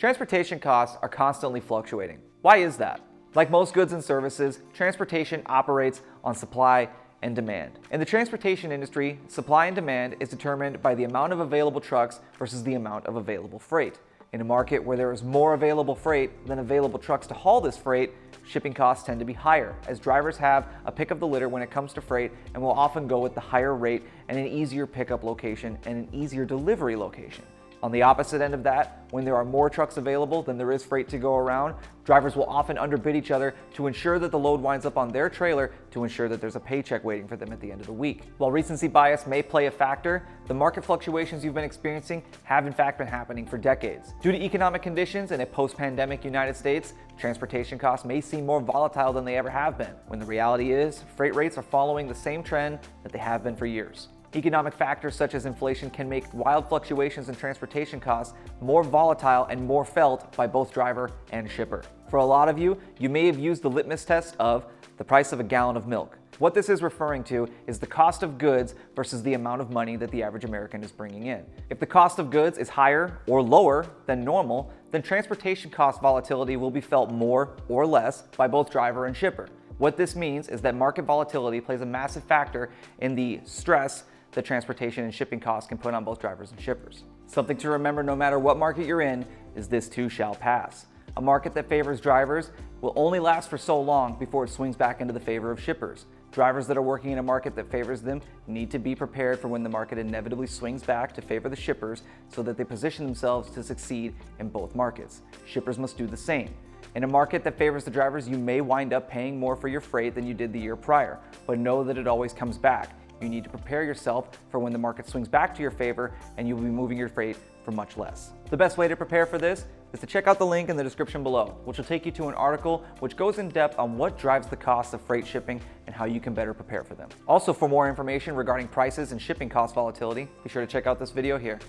Transportation costs are constantly fluctuating. Why is that? Like most goods and services, transportation operates on supply and demand. In the transportation industry, supply and demand is determined by the amount of available trucks versus the amount of available freight. In a market where there is more available freight than available trucks to haul this freight, shipping costs tend to be higher, as drivers have a pick of the litter when it comes to freight and will often go with the higher rate and an easier pickup location and an easier delivery location. On the opposite end of that, when there are more trucks available than there is freight to go around, drivers will often underbid each other to ensure that the load winds up on their trailer to ensure that there's a paycheck waiting for them at the end of the week. While recency bias may play a factor, the market fluctuations you've been experiencing have in fact been happening for decades. Due to economic conditions in a post-pandemic United States, transportation costs may seem more volatile than they ever have been, when the reality is freight rates are following the same trend that they have been for years. Economic factors such as inflation can make wild fluctuations in transportation costs more volatile and more felt by both driver and shipper. For a lot of you, you may have used the litmus test of the price of a gallon of milk. What this is referring to is the cost of goods versus the amount of money that the average American is bringing in. If the cost of goods is higher or lower than normal, then transportation cost volatility will be felt more or less by both driver and shipper. What this means is that market volatility plays a massive factor in the stress that transportation and shipping costs can put on both drivers and shippers. Something to remember no matter what market you're in is this too shall pass. A market that favors drivers will only last for so long before it swings back into the favor of shippers. Drivers that are working in a market that favors them need to be prepared for when the market inevitably swings back to favor the shippers so that they position themselves to succeed in both markets. Shippers must do the same. In a market that favors the drivers, you may wind up paying more for your freight than you did the year prior, but know that it always comes back. You need to prepare yourself for when the market swings back to your favor and you'll be moving your freight for much less. The best way to prepare for this is to check out the link in the description below, which will take you to an article which goes in depth on what drives the cost of freight shipping and how you can better prepare for them. Also, for more information regarding prices and shipping cost volatility, be sure to check out this video here.